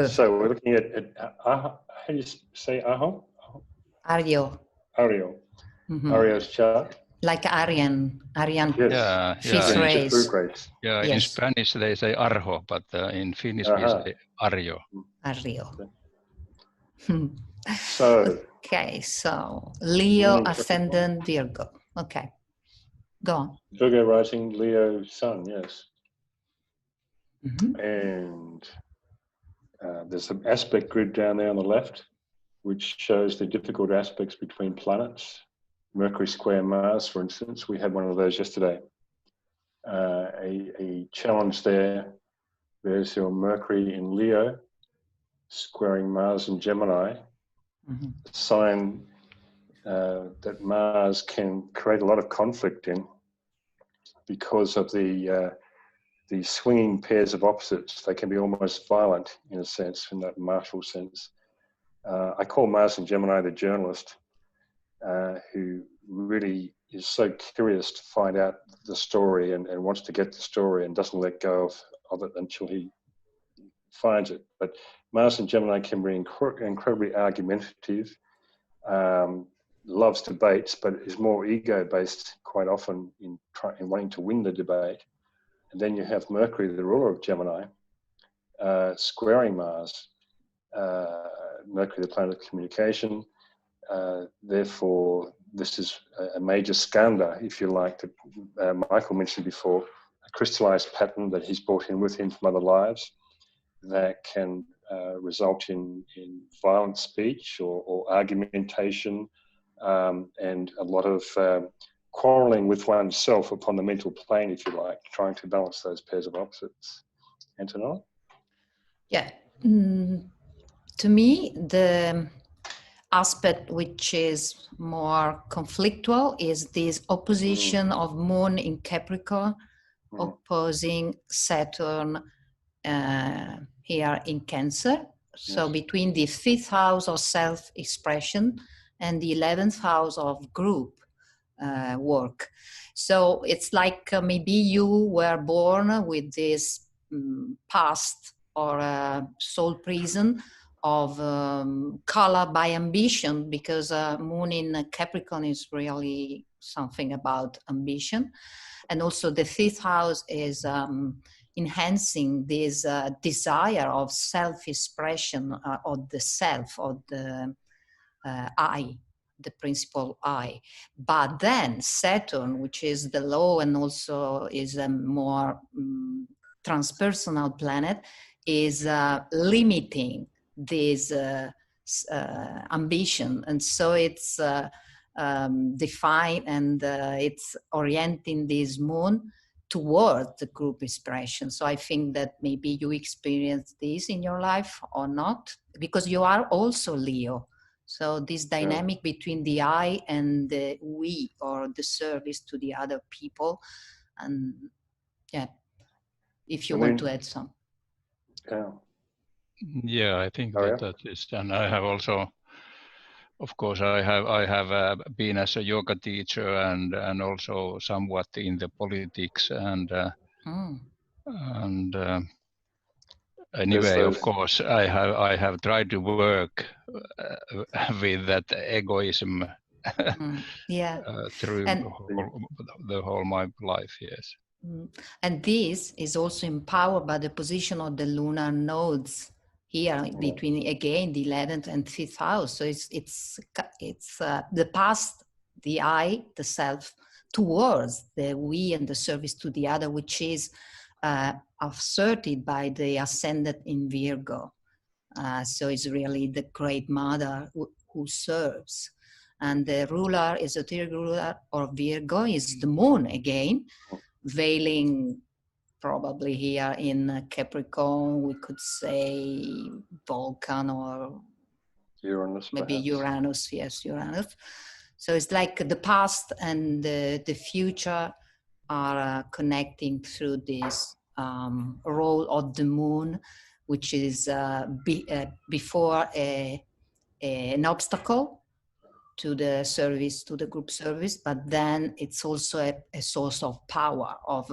So we're looking at how do you say Aho? Ario. Ario. Ario's chart. Like Aryan. Yes. Fish race. Yeah, yes. In Spanish they say Arho, but in Finnish we say Ario. Ario. So. Okay, so Leo, Ascendant, Virgo. Okay, go on. Virgo rising, Leo sun, yes. And there's an aspect grid down there on the left, which shows the difficult aspects between planets. Mercury square Mars, for instance, we had one of those yesterday. A challenge there. There's your Mercury in Leo, squaring Mars in Gemini. A sign that Mars can create a lot of conflict in because of the swinging pairs of opposites. They can be almost violent in a sense, in that martial sense. I call Mars in Gemini the journalist, who really is so curious to find out the story and wants to get the story and doesn't let go of it until he finds it. But Mars in Gemini can be incredibly argumentative, loves debates, but is more ego-based quite often in wanting to win the debate. And then you have Mercury, the ruler of Gemini, squaring Mars. Mercury, the planet of communication. Therefore, this is a major skanda, if you like, that Michael mentioned before, a crystallized pattern that he's brought in with him from other lives that can result in violent speech or argumentation and a lot of quarreling with oneself upon the mental plane, if you like, trying to balance those pairs of opposites. Antonella? Yeah. To me, the aspect which is more conflictual is this opposition of Moon in Capricorn opposing Saturn here in Cancer. So between the 5th house of self-expression and the 11th house of group work. So it's like maybe you were born with this past or soul prison of color by ambition, because Moon in Capricorn is really something about ambition. And also the 5th house is enhancing this desire of self-expression of the self, of the I, the principal I. But then Saturn, which is the law and also is a more transpersonal planet, is limiting this ambition. And so it's defined and it's orienting this Moon towards the group expression. So I think that maybe you experienced this in your life or not, because you are also Leo. So this dynamic between the I and the we, or the service to the other people. And if you want to add some. Yeah, I think that is, and I have also, of course, I have been as a yoga teacher and also somewhat in the politics and anyway, of course, I have tried to work with that egoism through the whole my life. Yes. And this is also empowered by the position of the lunar nodes here between, again, the 11th and 5th house. So it's the past, the I, the self, towards the we and the service to the other, which is asserted by the ascendant in Virgo. So it's really the great mother who serves. And the ruler, esoteric ruler of Virgo, is the Moon again, veiling probably here in Capricorn, we could say Vulcan or Uranus, maybe perhaps. Uranus, yes, Uranus. So it's like the past and the future are connecting through this role of the Moon, which is before an obstacle to the service, to the group service, but then it's also a source of power, of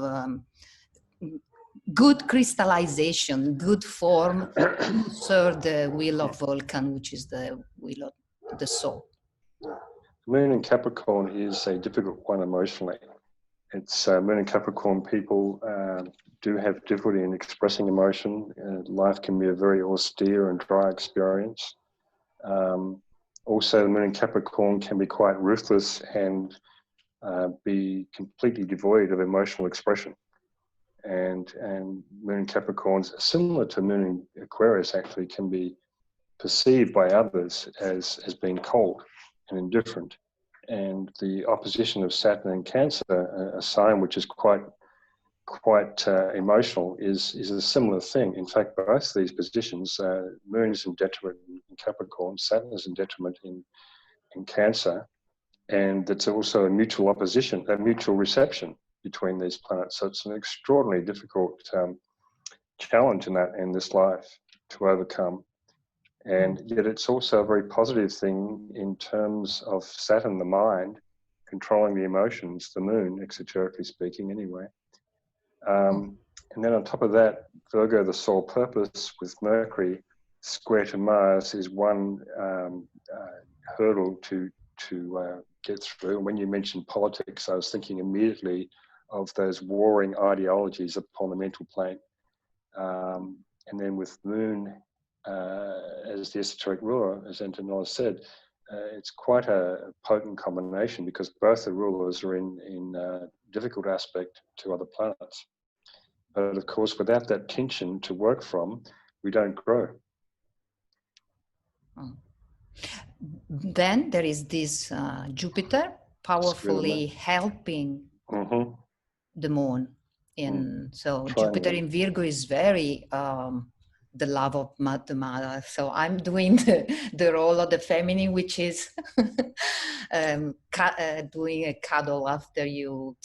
good crystallization, good form to serve the will of Vulcan, which is the will of the soul. Moon in Capricorn is a difficult one emotionally. It's Moon in Capricorn people do have difficulty in expressing emotion. Life can be a very austere and dry experience. Also, the Moon in Capricorn can be quite ruthless and be completely devoid of emotional expression. And Moon in Capricorns, similar to Moon in Aquarius, actually can be perceived by others as being cold and indifferent. And the opposition of Saturn in Cancer, a sign which is quite emotional, is a similar thing. In fact, both these positions, Moon is in detriment in Capricorn, Saturn is in detriment in Cancer, and it's also a mutual opposition, a mutual reception between these planets. So it's an extraordinarily difficult challenge in this life to overcome. And yet it's also a very positive thing in terms of Saturn, the mind, controlling the emotions, the moon, exoterically speaking anyway. And then on top of that, Virgo, the sole purpose, with Mercury square to Mars, is one hurdle to get through. And when you mentioned politics, I was thinking immediately of those warring ideologies upon the mental plane. And then with Moon as the esoteric ruler, as Antonella said, it's quite a potent combination because both the rulers are in difficult aspect to other planets. But of course, without that tension to work from, we don't grow. Then there is this Jupiter powerfully helping the moon. So Jupiter in Virgo is very the love of the mother. So I'm doing the role of the feminine, which is doing a cuddle after you,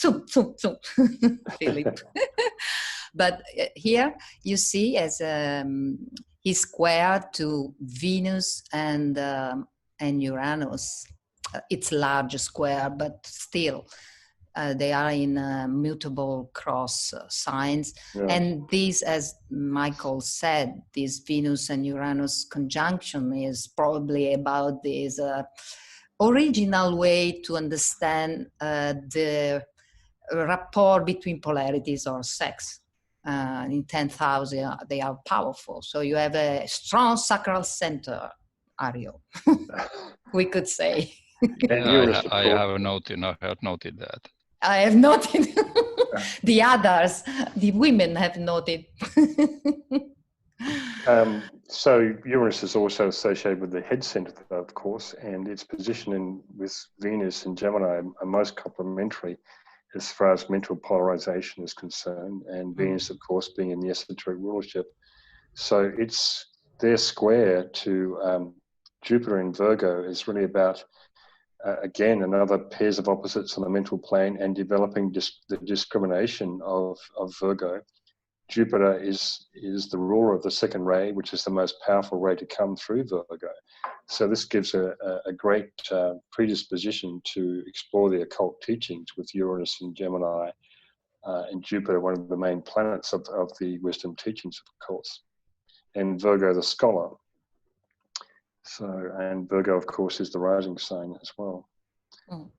Philip. But here you see as he's square to Venus and Uranus. It's large square, but still they are in mutable cross signs. Yeah. And this, as Michael said, this Venus and Uranus conjunction is probably about this original way to understand the rapport between polarities or sex. In 10,000, they are powerful. So you have a strong sacral center, Ario, we could say. I have noted that. I have noted. The others, the women have noted. So Uranus is also associated with the head center, of course, and its position with Venus and Gemini are most complementary as far as mental polarization is concerned, and Venus, of course, being in the esoteric rulership. So their square to Jupiter in Virgo is really about, again, another pairs of opposites on the mental plane and developing the discrimination of Virgo. Jupiter is the ruler of the second ray, which is the most powerful ray to come through Virgo. So this gives a great predisposition to explore the occult teachings with Uranus and Gemini and Jupiter, one of the main planets of the wisdom teachings, of course. And Virgo, the scholar. So, and Virgo, of course, is the rising sign as well. Mm.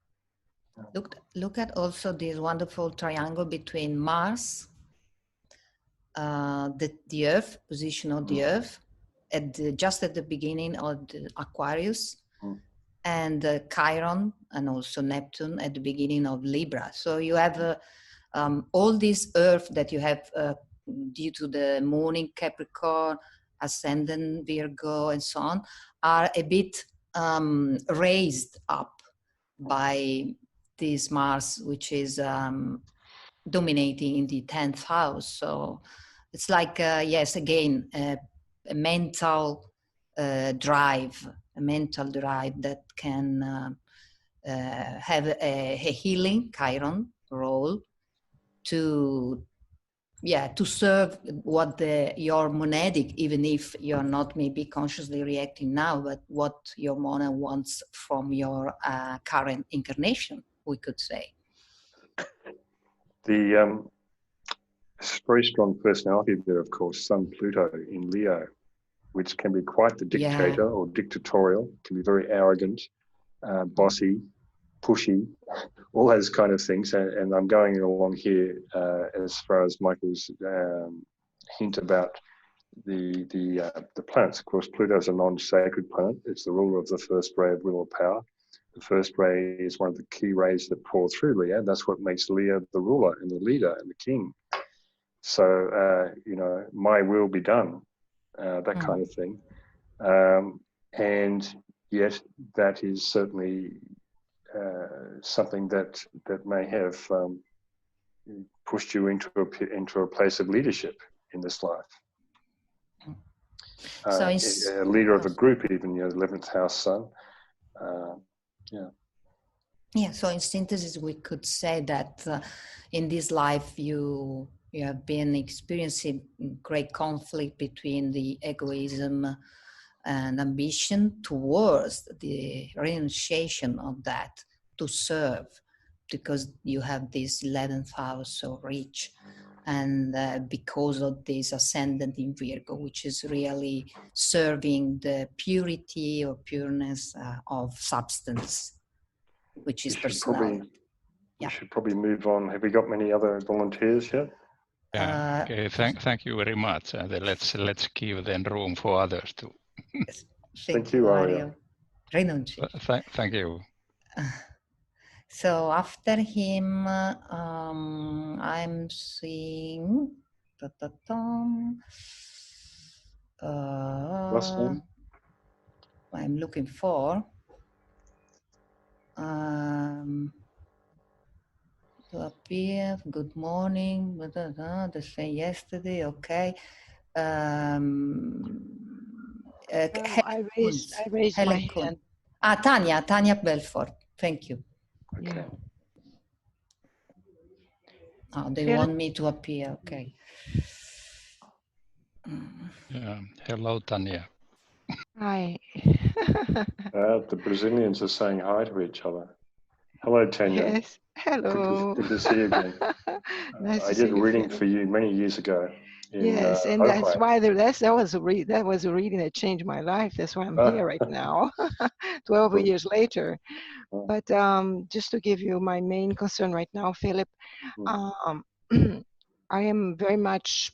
Look at also this wonderful triangle between Mars, the Earth, position of the Earth, just at the beginning of the Aquarius, and Chiron, and also Neptune at the beginning of Libra. So you have all this Earth that you have due to the moon in Capricorn, ascendant Virgo, and so on, are a bit raised up by this Mars, which is dominating in the 10th house. So it's like, yes, again, a mental drive, that can have a healing Chiron role to serve what your monadic, even if you're not maybe consciously reacting now, but what your monad wants from your current incarnation, we could say. very strong personality there, of course, Sun Pluto in Leo, which can be quite the dictator or dictatorial, can be very arrogant, bossy, pushy, all those kind of things. And I'm going along here as far as Michael's hint about the planets. Of course, Pluto is a non-sacred planet. It's the ruler of the first ray of will or power. The first ray is one of the key rays that pour through Leo. That's what makes Leo the ruler and the leader and the king. So, you know, my will be done, that kind of thing. And yet that is certainly something that may have pushed you into a place of leadership in this life. So a leader of a group, even, you know, 11th house sun. Yeah, so in synthesis, we could say that in this life you have been experiencing great conflict between the egoism and ambition towards the renunciation of that to serve, because you have this 11th house so rich, and because of this ascendant in Virgo, which is really serving the purity or pureness of substance, which is personality. We should probably move on. Have we got many other volunteers yet? Yeah. Okay. Thank you very much. Let's give then room for others too. Thank you, Ariel. Thank you. So after him, I'm seeing. Last name? I'm looking for. To appear, good morning, the same yesterday, okay. I raised my hand. Tanya Belfort, thank you. Okay. Yeah. Oh, they want me to appear, okay. Yeah. Hello, Tanya. Hi. The Brazilians are saying hi to each other. Hello, Tanya. Yes. Hello. Good to see you again. Nice I to see did a you, reading Phillip. for you many years ago. Yes, and that's why that was a reading that changed my life. That's why I'm here right now, 12 years later. But just to give you my main concern right now, Phillip, I am very much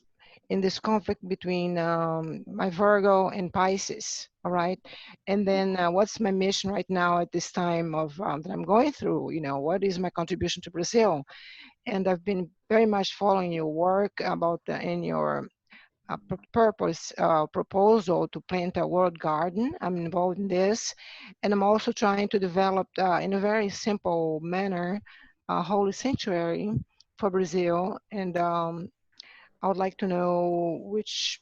in this conflict between my Virgo and Pisces. All right, and then what's my mission right now at this time of that I'm going through? You know, what is my contribution to Brazil? And I've been very much following your work about in your proposal to plant a world garden. I'm involved in this, and I'm also trying to develop in a very simple manner a holy sanctuary for Brazil. And I would like to know which,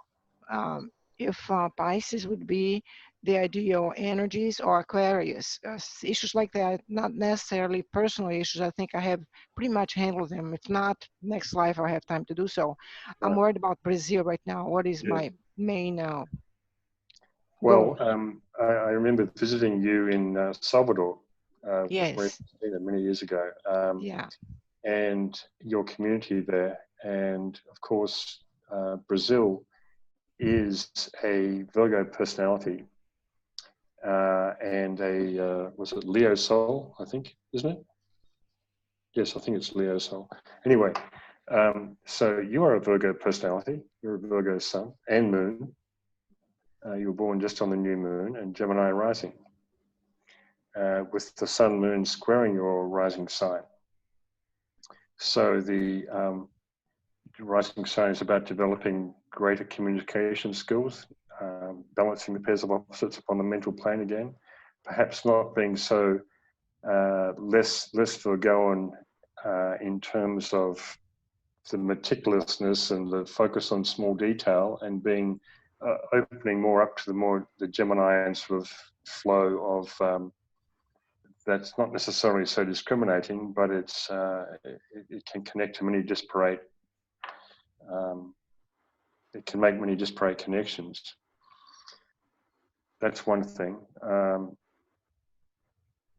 if Pisces would be the ideal energies, or Aquarius. Issues like that, not necessarily personal issues. I think I have pretty much handled them. If not, next life I have time to do so. I'm worried about Brazil right now. What is my main Well, I remember visiting you in Salvador. Yes. Many years ago. Yeah. And your community there. And of course, Brazil is a Virgo personality and was it Leo Sol, I think, isn't it? Yes, I think it's Leo Sol. Anyway, so you are a Virgo personality. You're a Virgo sun and moon. You were born just on the new moon and Gemini rising, with the sun moon squaring your rising sign. So the rising sign is about developing greater communication skills, balancing the pairs of opposites upon the mental plane again, perhaps not being so less Virgoan in terms of the meticulousness and the focus on small detail, and being opening more up to the Gemini sort of flow of that's not necessarily so discriminating, but it can connect to many disparate. It can make many disparate connections. That's one thing.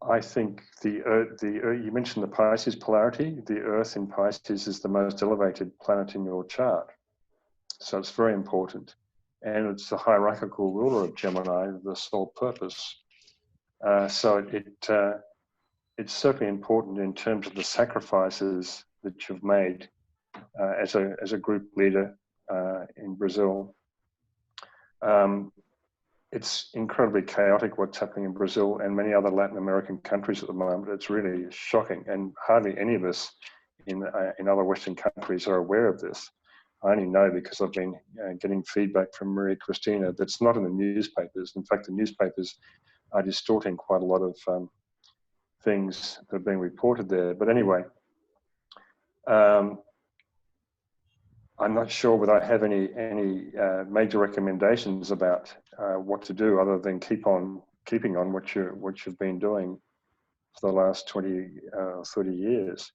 I think the Earth, you mentioned the Pisces polarity. The Earth in Pisces is the most elevated planet in your chart. So it's very important. And it's the hierarchical ruler of Gemini, the sole purpose. So it's certainly important in terms of the sacrifices that you've made as a group leader in Brazil. It's incredibly chaotic what's happening in Brazil and many other Latin American countries at the moment. It's really shocking, and hardly any of us in other Western countries are aware of this. I only know because I've been getting feedback from Maria Cristina that's not in the newspapers. In fact, the newspapers are distorting quite a lot of things that are being reported there. But anyway, I'm not sure whether I have any major recommendations about what to do other than keeping on what you've been doing for the last 20, 30 years.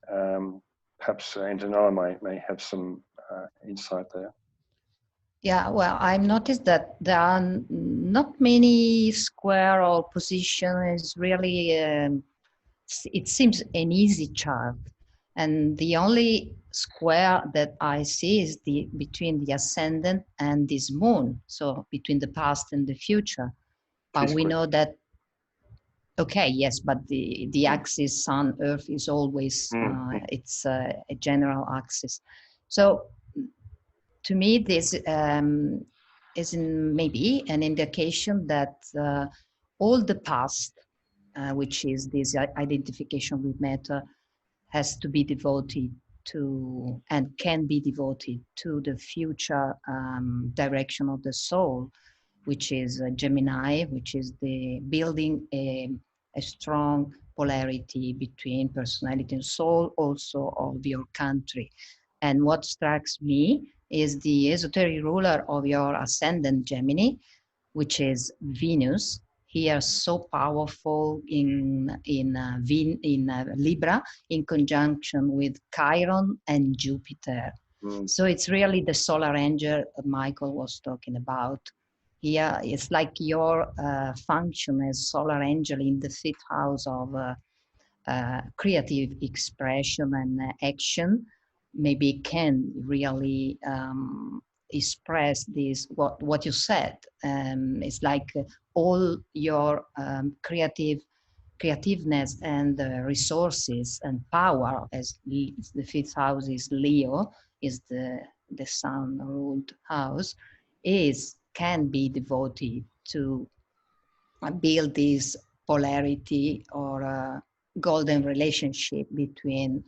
Perhaps Antonella may have some insight there. Yeah, well, I've noticed that there are not many square or position is really, it seems an easy chart. And the only square that I see is between the ascendant and this moon. So between the past and the future. But we know that, okay, yes, but the axis Sun, Earth is always, it's a general axis. So to me, this is maybe an indication that all the past, which is this identification with matter, has to be devoted to and can be devoted to the future direction of the soul, which is Gemini, which is the building a strong polarity between personality and soul, also of your country. And what strikes me is the esoteric ruler of your ascendant Gemini, which is Venus, here so powerful in Libra, in conjunction with Chiron and Jupiter. So it's really the solar angel Michael was talking about. Here, it's like your function as solar angel in the 5th house of creative expression and action, maybe can really express this, what you said. It's like all your creativeness and resources and power, as the 5th house is Leo, is the sun ruled house, can be devoted to build this polarity or golden relationship between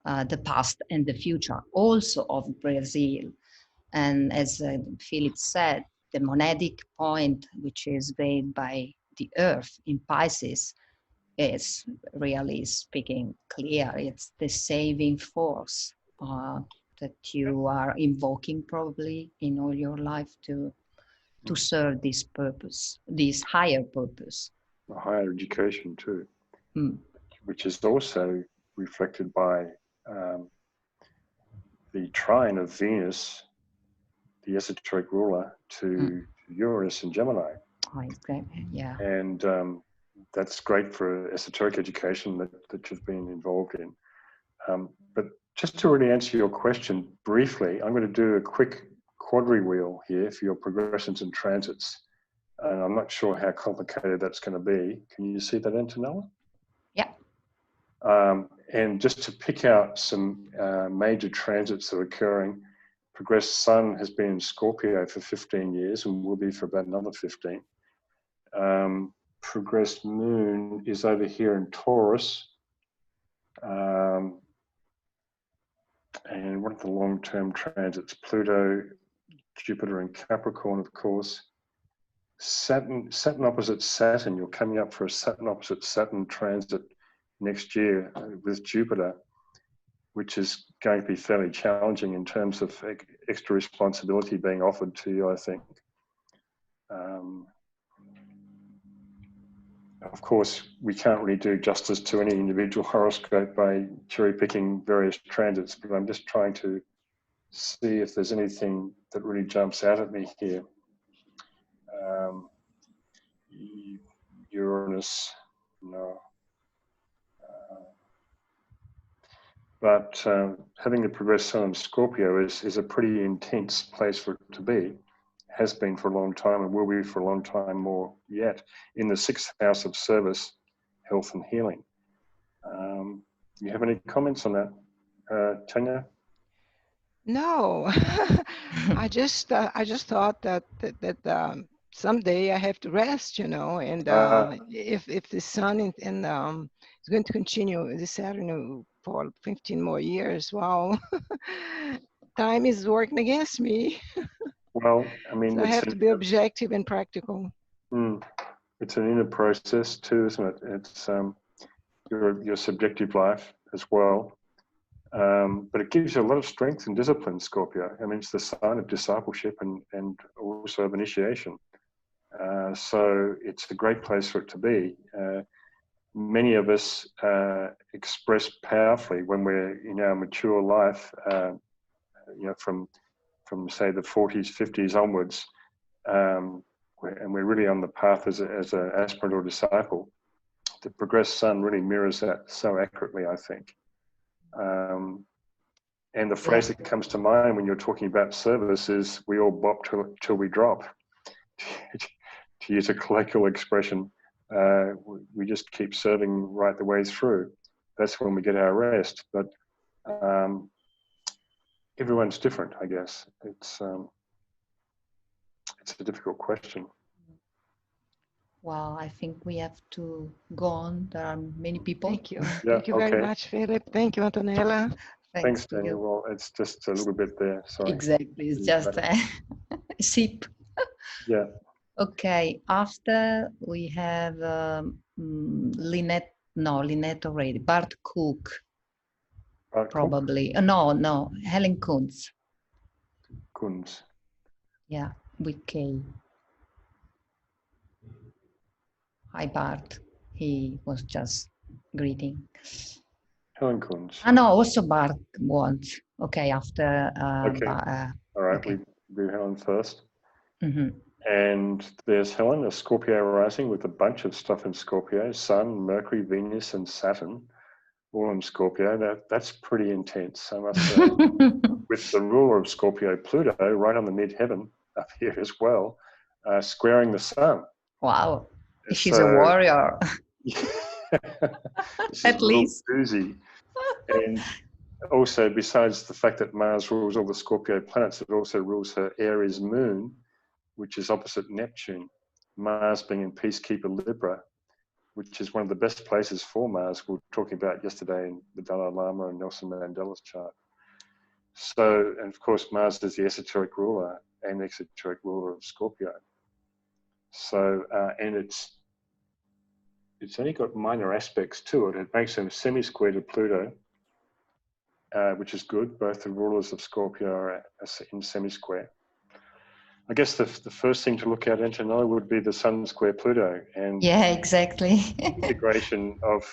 the past and the future, also of Brazil. And as Philip said, the monadic point, which is made by the Earth in Pisces, is really speaking clear. It's the saving force that you are invoking probably in all your life to serve this purpose, this higher purpose. A higher education too, which is also reflected by the trine of Venus, the esoteric ruler, to Uranus and Gemini. Oh, it's great. Yeah. And that's great for esoteric education that you've been involved in. But just to really answer your question briefly, I'm going to do a quick quadri-wheel here for your progressions and transits. And I'm not sure how complicated that's going to be. Can you see that, Antonella? Yeah. And just to pick out some major transits that are occurring, progressed Sun has been in Scorpio for 15 years and will be for about another 15. Progressed Moon is over here in Taurus. And what are the long-term transits? Pluto, Jupiter and Capricorn, of course. Saturn opposite Saturn. You're coming up for a Saturn opposite Saturn transit next year with Jupiter, which is going to be fairly challenging in terms of extra responsibility being offered to you, I think. Of course, we can't really do justice to any individual horoscope by cherry-picking various transits, but I'm just trying to see if there's anything that really jumps out at me here. Uranus, No. But having the progressed sun in Scorpio is a pretty intense place for it to be. Has been for a long time and will be for a long time more yet, in the 6th house of service, health and healing. You have any comments on that, Tanya? No, I just thought that someday I have to rest, you know, and if the sun is going to continue this Saturn for 15 more years, wow, time is working against me. Well, I mean, So I have to be objective and practical. It's an inner process too, isn't it? It's your subjective life as well. But it gives you a lot of strength and discipline, Scorpio. I mean, it's the sign of discipleship and also of initiation. So it's a great place for it to be. Many of us express powerfully when we're in our mature life, you know, from say the 40s, 50s onwards, and we're really on the path as an aspirant or disciple. The progressed sun really mirrors that so accurately, I think. And the phrase that comes to mind when you're talking about service is, we all bop till we drop. To use a colloquial expression, we just keep serving right the way through. That's when we get our rest. But everyone's different, I guess. It's a difficult question. Well, I think we have to go on. There are many people. Thank you. Yeah, Thank you very much, Philip. Thank you, Antonella. Thanks, Daniel. Well, it's just a little bit there. Sorry. Exactly. It's just a sip. Yeah. Okay. After we have Lynette already. Bart Cook. Probably. No. Helen Kuntz. Kuntz. Yeah, with K. Hi, Bart. He was just greeting. Helen Kuntz. No, also Bart wants. Okay, after. Okay. All right, okay. we do Helen first. Mm-hmm. And there's Helen, a Scorpio rising with a bunch of stuff in Scorpio, Sun, Mercury, Venus, and Saturn, all in Scorpio. That's pretty intense, I must say. With the ruler of Scorpio, Pluto, right on the midheaven up here as well, squaring the Sun. Wow, she's a warrior. At least. Doozy. And also, besides the fact that Mars rules all the Scorpio planets, it also rules her Aries moon, which is opposite Neptune. Mars being in Peacekeeper Libra, which is one of the best places for Mars. We were talking about yesterday in the Dalai Lama and Nelson Mandela's chart. So, and of course, Mars is the esoteric ruler and exoteric ruler of Scorpio. So, and it's only got minor aspects to it. It makes them semi-square to Pluto, which is good. Both the rulers of Scorpio are in semi-square. I guess the first thing to look at, Antonella, would be the Sun square Pluto, and yeah, exactly. integration of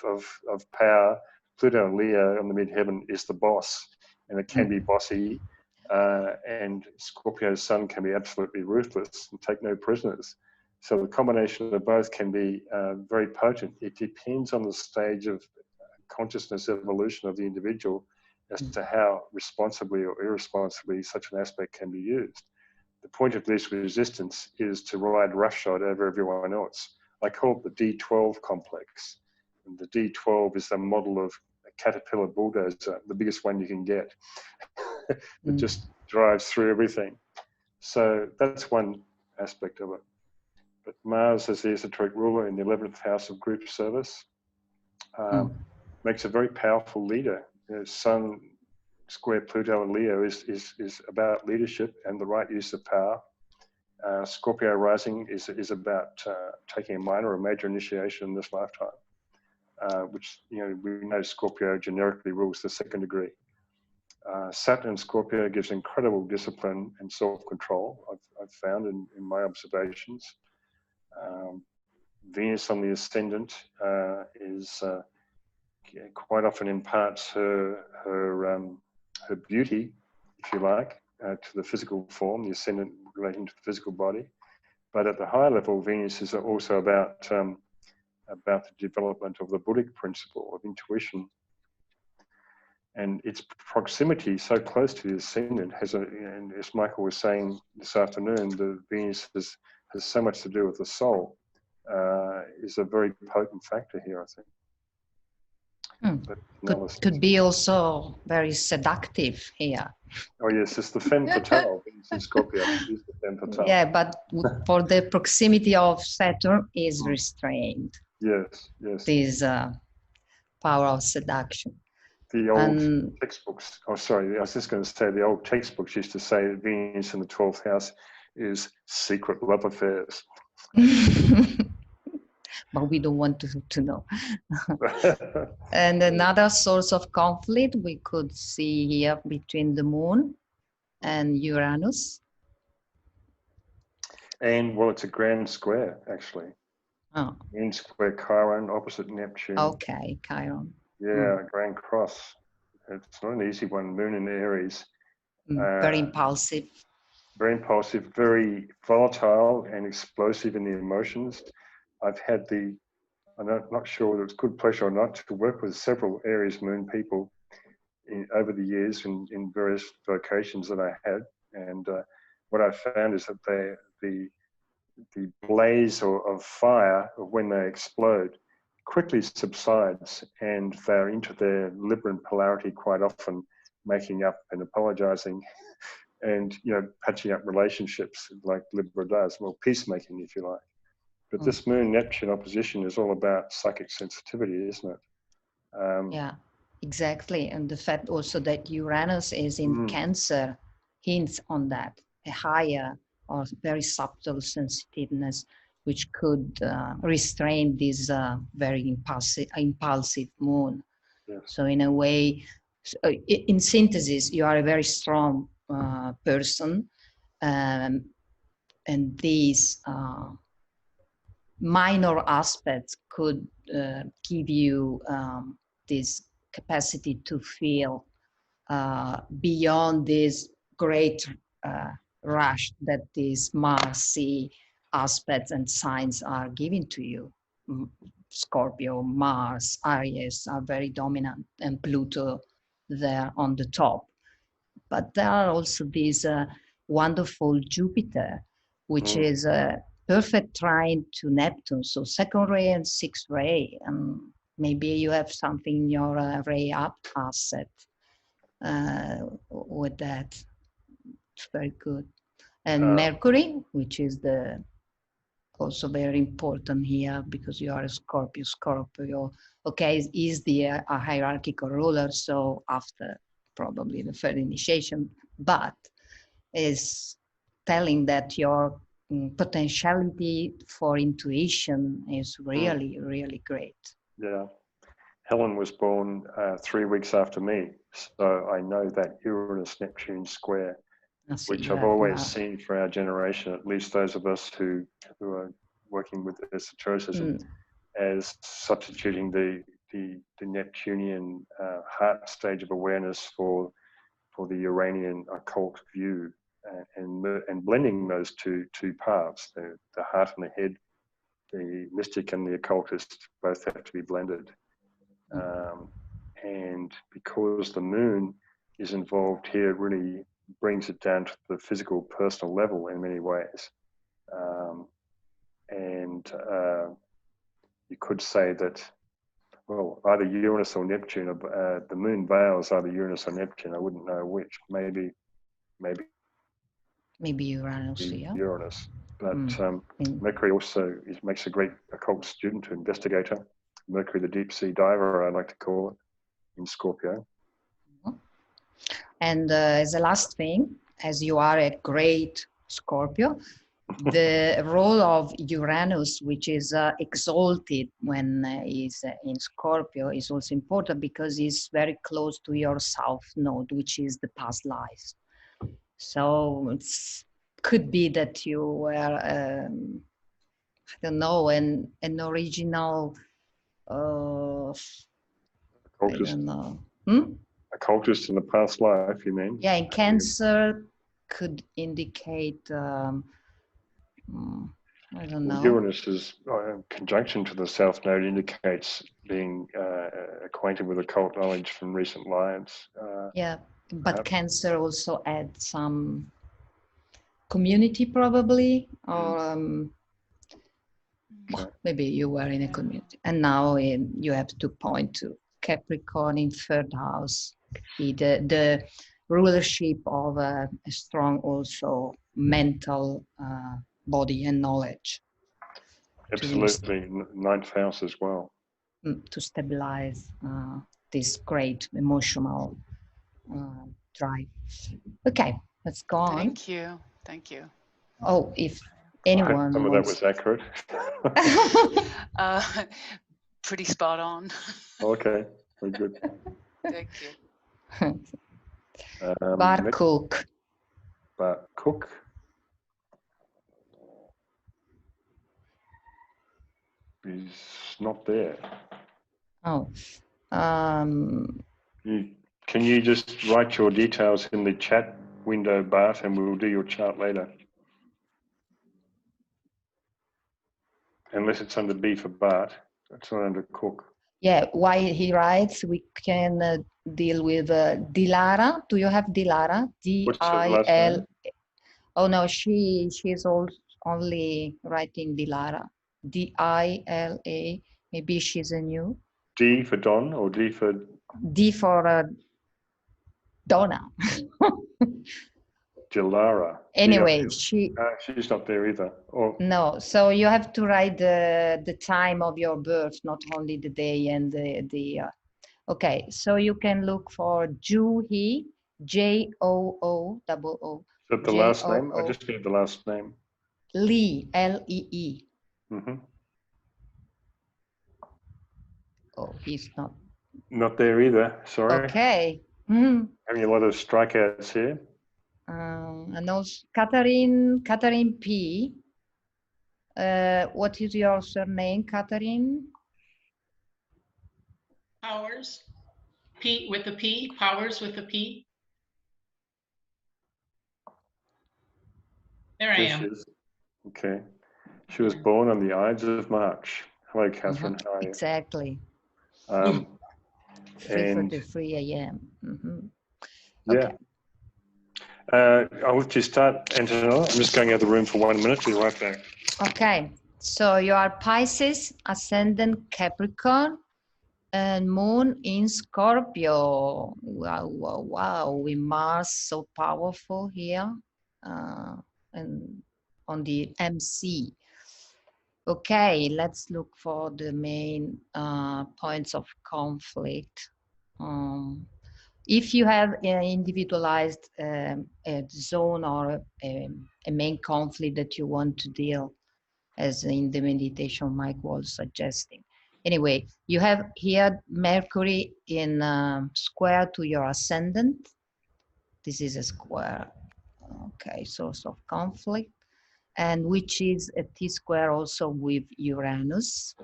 power. Pluto and Leo on the midheaven is the boss, and it can be bossy. And Scorpio's Sun can be absolutely ruthless and take no prisoners. So the combination of both can be very potent. It depends on the stage of consciousness evolution of the individual as to how responsibly or irresponsibly such an aspect can be used. The point of least resistance is to ride roughshod over everyone else. I call it the D12 complex. And the D12 is the model of a caterpillar bulldozer, the biggest one you can get. It just drives through everything. So that's one aspect of it. But Mars as the esoteric ruler in the 11th house of group service makes a very powerful leader. Sun square Pluto and Leo is about leadership and the right use of power. Scorpio rising is about taking a minor or major initiation in this lifetime, which, you know, we know Scorpio generically rules the second degree. Saturn in Scorpio gives incredible discipline and self-control, I've found in my observations. Venus on the ascendant is quite often imparts her beauty, if you like, to the physical form, the ascendant relating to the physical body. But at the higher level, Venus is also about about the development of the Buddhic principle of intuition. And its proximity so close to the ascendant has, and as Michael was saying this afternoon, the Venus has so much to do with the soul, is a very potent factor here, I think. Could be also very seductive here. Oh yes, it's the femme fatale. Venus in Scorpio is the femme fatale. Yeah, but for the proximity of Saturn is restrained. Yes, yes. This power of seduction. The old textbooks, oh sorry, I was just going to say the old textbooks used to say that Venus in the 12th house is secret love affairs. But we don't want to know. And another source of conflict we could see here between the Moon and Uranus. And well, it's a grand square actually. Oh. Moon square Chiron opposite Neptune. Okay, Chiron. Yeah, grand cross. It's not an easy one. Moon in Aries. Very impulsive. Very impulsive, very volatile and explosive in the emotions. I've had I'm not sure whether it's good pleasure or not, to work with several Aries Moon people over the years in various vocations that I had. And what I found is that the blaze of fire, when they explode, quickly subsides, and they're into their Libran polarity quite often, making up and apologizing and, you know, patching up relationships like Libra does, well, peacemaking, if you like. But this Moon-Neptune opposition is all about psychic sensitivity, isn't it? Yeah, exactly. And the fact also that Uranus is in Cancer hints on that, a higher or very subtle sensitiveness, which could restrain this very impulsive Moon. Yes. So in a way, in synthesis, you are a very strong person, and these minor aspects could give you this capacity to feel beyond this great rush that these Mars-C aspects and signs are giving to you. Scorpio, Mars, Aries are very dominant, and Pluto there on the top. But there are also these wonderful Jupiter, which is perfect trine to Neptune, so second ray and sixth ray. Maybe you have something in your ray up asset with that. It's very good. And Mercury, which is also very important here, because you are a Scorpio. Scorpio, okay, is the hierarchical ruler, so after probably the third initiation, but is telling that your potentiality for intuition is really, really great. Yeah. Helen was born 3 weeks after me, so I know that Uranus-Neptune square, which I've always seen for our generation, at least those of us who are working with esotericism, as substituting the Neptunian heart stage of awareness for the Uranian occult view, and blending those two paths, the heart and the head, the mystic and the occultist, both have to be blended. And because the Moon is involved here, it really brings it down to the physical, personal level in many ways. You could say that, well, either Uranus or Neptune, the Moon veils either Uranus or Neptune. I wouldn't know which. Maybe Uranus, yeah. Uranus. But Mercury also makes a great occult student, investigator. Mercury, the deep sea diver, I like to call it, in Scorpio. And as a last thing, as you are a great Scorpio, the role of Uranus, which is exalted when he's in Scorpio, is also important because he's very close to your South Node, which is the past lives. So it could be that you were, I don't know, an original, I don't know. Occultist in the past life, you mean? Yeah, in Cancer could indicate I don't know. Uranus's conjunction to the South Node indicates being acquainted with occult knowledge from recent lives. Yeah, but Cancer also adds some community probably, or well, maybe you were in a community, and now you have to point to Capricorn in 3rd house, the rulership of a strong also mental body and knowledge. Absolutely, 9th house as well. To stabilize this great emotional drive. Okay, let's go on. Thank you. Thank you. Oh, if anyone Some of that was accurate. Pretty spot on. Okay, very good. Thank you. Bar Cook. Bar Cook. He's not there. Oh. Can you just write your details in the chat window, Bart, and we'll do your chart later. Unless it's under B for Bart, it's not under Cook. Yeah, while he writes, we can deal with Dilara. Do you have Dilara? D-I-L. Oh no, she's only writing Dilara. D-I-L-A. Maybe she's a new. D for Don or D for? D for Donna. Dilara. Anyway, she's not there either. Or, no, so you have to write the time of your birth, not only the day and the okay, so you can look for Juhi, J-O-O. Is that the last name? I just need the last name. Lee, L-E-E. Mm-hmm. Oh, he's not. Not there either, sorry. Okay. Having a lot of strikeouts here. And also Catherine P. What is your surname, Catherine? Powers. P with a P. Powers with a P. There I am. Okay. She was born on the Ides of March. Hello, Catherine. How are you? Exactly. 3:43 a.m. Okay. Yeah. I'll let you start, Antonella. I'm just going out of the room for 1 minute. Be right back. Okay. So you are Pisces, Ascendant Capricorn, and Moon in Scorpio. Wow, wow, wow. With Mars so powerful here, and on the MC. Okay, let's look for the main points of conflict. If you have an individualized a zone or a main conflict that you want to deal, as in the meditation Mike was suggesting. Anyway, you have here Mercury in square to your ascendant. This is a square. Okay, source of conflict. And which is a T-square also with Uranus.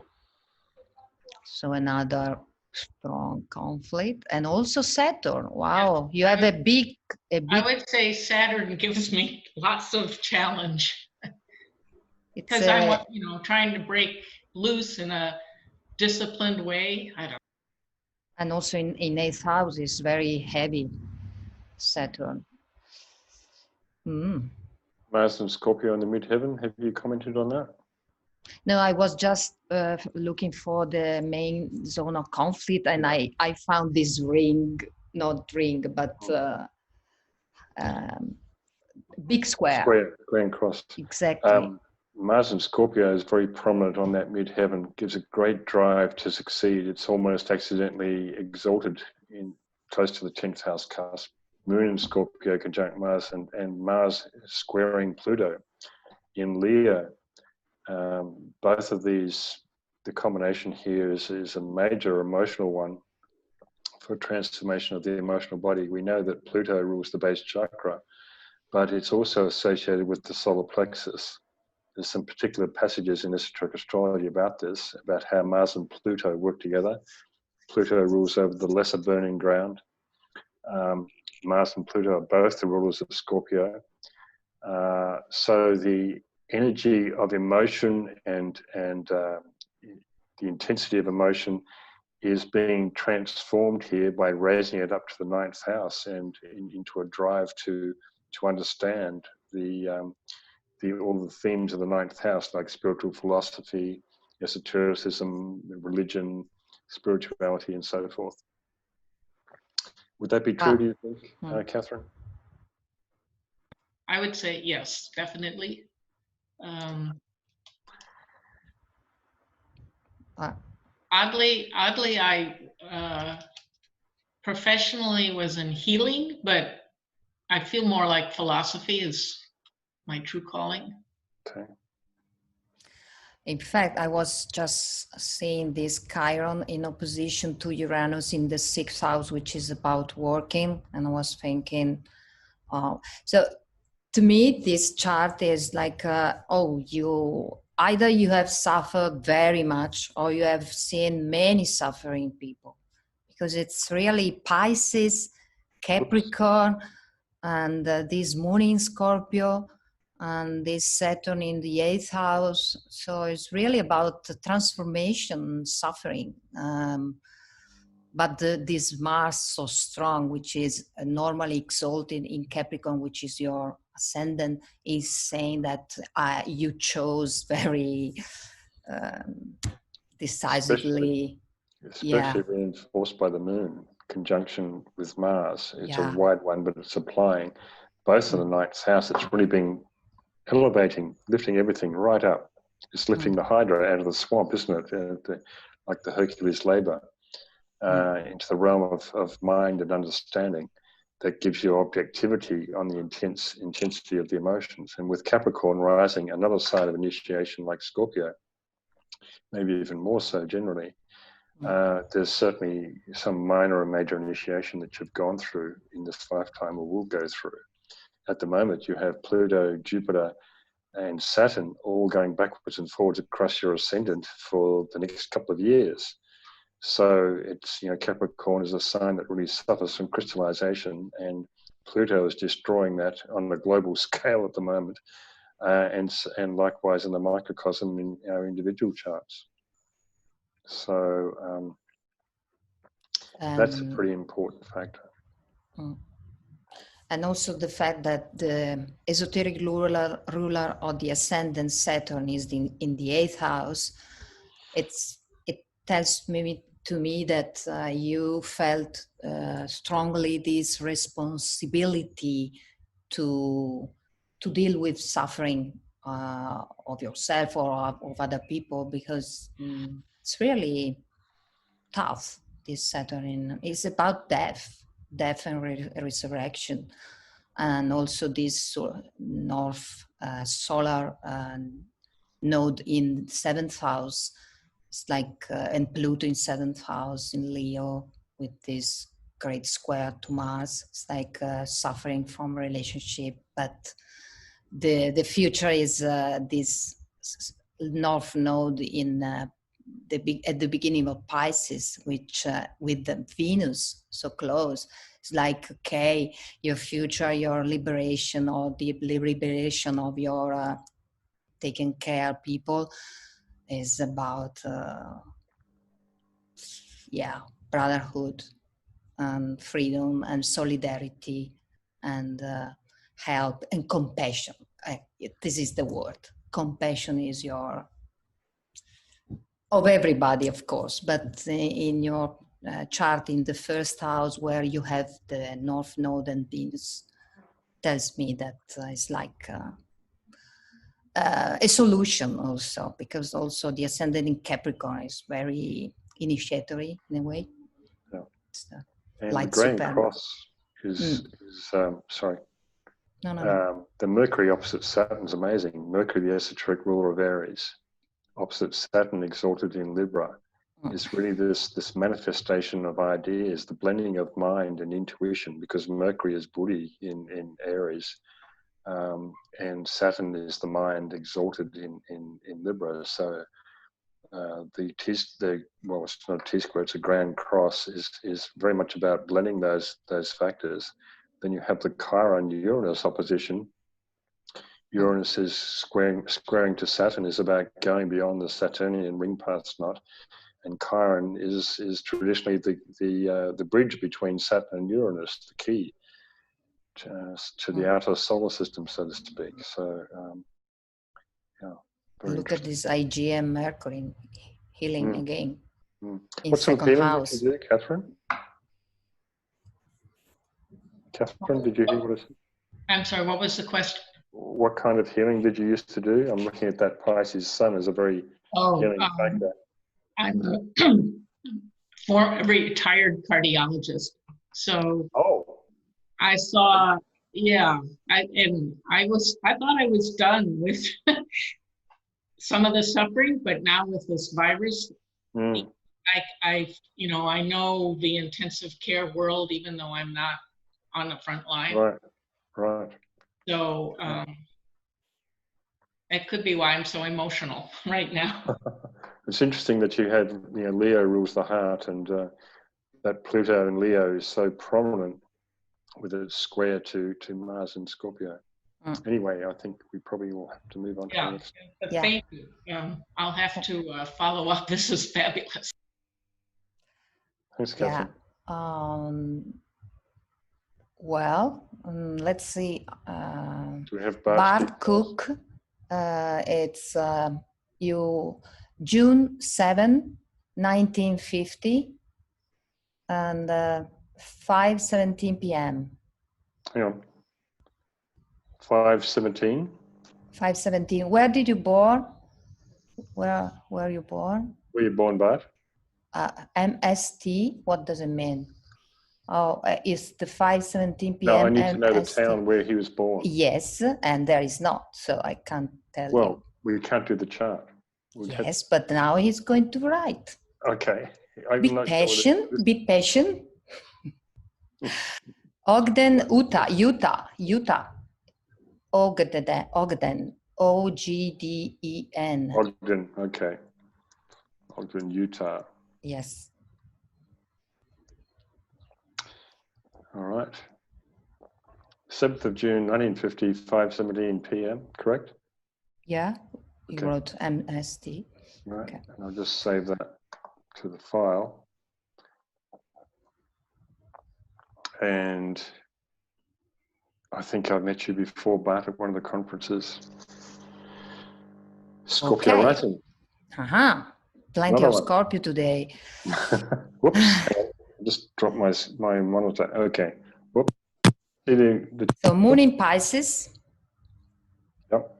So another strong conflict. And also Saturn. Wow, you have a big... I would say Saturn gives me lots of challenge. Because I'm, trying to break loose in a disciplined way. I don't know. And also in 8th house is very heavy, Saturn. Mars and Scorpio in the midheaven. Have you commented on that? No, I was just looking for the main zone of conflict, and I found this ring, not ring, but big square. Square and cross. Exactly. Mars and Scorpio is very prominent on that midheaven, gives a great drive to succeed. It's almost accidentally exalted in close to the 10th house cusp. Moon in Scorpio conjunct Mars and Mars squaring Pluto in Leo. Both of these, the combination here is a major emotional one for transformation of the emotional body. We know that Pluto rules the base chakra, but it's also associated with the solar plexus. There's some particular passages in esoteric astrology about this, about how Mars and Pluto work together. Pluto rules over the lesser burning ground. Mars and Pluto are both the rulers of Scorpio. So the energy of emotion and the intensity of emotion is being transformed here by raising it up to the 9th house and into a drive to understand all the themes of the 9th house, like spiritual philosophy, esotericism, religion, spirituality, and so forth. Would that be true, do you think, Catherine? I would say yes, definitely. Oddly, I professionally was in healing, but I feel more like philosophy is my true calling. Okay. In fact, I was just seeing this Chiron in opposition to Uranus in the 6th house, which is about working, and I was thinking, so to me, this chart is like, either you have suffered very much or you have seen many suffering people, because it's really Pisces, Capricorn, and this moon in Scorpio, and this Saturn in the 8th house. So it's really about transformation, suffering. But this Mars so strong, which is normally exalted in Capricorn, which is your ascendant, is saying that you chose very decisively. Especially reinforced by the moon, conjunction with Mars. It's a wide one, but it's applying both in the 9th house. It's really been elevating, lifting everything right up. It's lifting the Hydra out of the swamp, isn't it? Like the Hercules labor. Into the realm of mind and understanding that gives you objectivity on the intensity of the emotions. And with Capricorn rising, another side of initiation like Scorpio, maybe even more so generally, there's certainly some minor or major initiation that you've gone through in this lifetime or will go through. At the moment, you have Pluto, Jupiter, and Saturn all going backwards and forwards across your ascendant for the next couple of years. So it's, Capricorn is a sign that really suffers from crystallization, and Pluto is destroying that on a global scale at the moment, and likewise in the microcosm in our individual charts. So that's a pretty important factor. And also the fact that the esoteric ruler of the ascendant Saturn is in the 8th house, it tells to me that you felt strongly this responsibility to deal with suffering of yourself or of other people, because it's really tough. This Saturn is about death and resurrection, and also this north solar node in 7th house. It's like and Pluto in 7th house in Leo with this great square to Mars. It's like suffering from relationship, but the future is this north node in at the beginning of Pisces, which with the Venus so close. It's like, okay, your future, your liberation, or the liberation of your taking care people is about brotherhood and freedom and solidarity and help and compassion. This is the word. Compassion is of everybody, of course, but in your chart in the 1st house where you have the North Node and Venus, tells me that it's like a solution also, because also the ascendant in Capricorn is very initiatory in a way. Yeah. And the Grand Cross is sorry. No. The Mercury opposite Saturn is amazing. Mercury, the esoteric ruler of Aries, opposite Saturn, exalted in Libra, is really this manifestation of ideas, the blending of mind and intuition, because Mercury is Buddhi in Aries. And Saturn is the mind exalted in Libra. So it's not a T-square, it's a Grand Cross, is very much about blending those factors. Then you have the Chiron Uranus opposition. Uranus is squaring to Saturn is about going beyond the Saturnian ring path knot, and Chiron is traditionally the bridge between Saturn and Uranus, the key to the outer solar system, so to speak. So, yeah. Look at this IGM Mercury healing again. In what sort of second healing house. did you do, Catherine? Catherine, did you hear what I said? I'm sorry, what was the question? What kind of healing did you used to do? I'm looking at that Pisces sun as a very healing factor. I'm a retired cardiologist. So I saw, yeah, I thought I was done with some of the suffering, but now with this virus, I know the intensive care world, even though I'm not on the front line. Right. So that could be why I'm so emotional right now. It's interesting that you had, Leo rules the heart, and that Pluto in Leo is so prominent with a square to Mars in Scorpio. Anyway, I think we probably will have to move on to the next. But thank you. I'll have to follow up. This is fabulous. Thanks, Catherine. Well, let's see. Do we have Bart Cook? It's June 7, 1950, and 5:17 p.m. Hang on. 5:17. 5:17. Where did you born? Where were you born? Were you born, Bart? MST. What does it mean? Oh, it's the 5:17 p.m. No, I need to know the town where he was born. Yes, and there is not, so I can't tell you. Well, we can't do the chart. Yes, but now he's going to write. Okay. Be patient. Be patient. Ogden, Utah. Ogden. O-G-D-E-N. Ogden. Okay. Ogden, Utah. Yes. All right. 7th of June, 1950, 5:17 p.m., correct? Yeah, you wrote MST. Right, okay. And I'll just save that to the file. And I think I met you before, Bart, at one of the conferences. Scorpio rising. Plenty of Scorpio today. Whoops. I just dropped my monitor. Okay. Whoops. So moon in Pisces. Yep.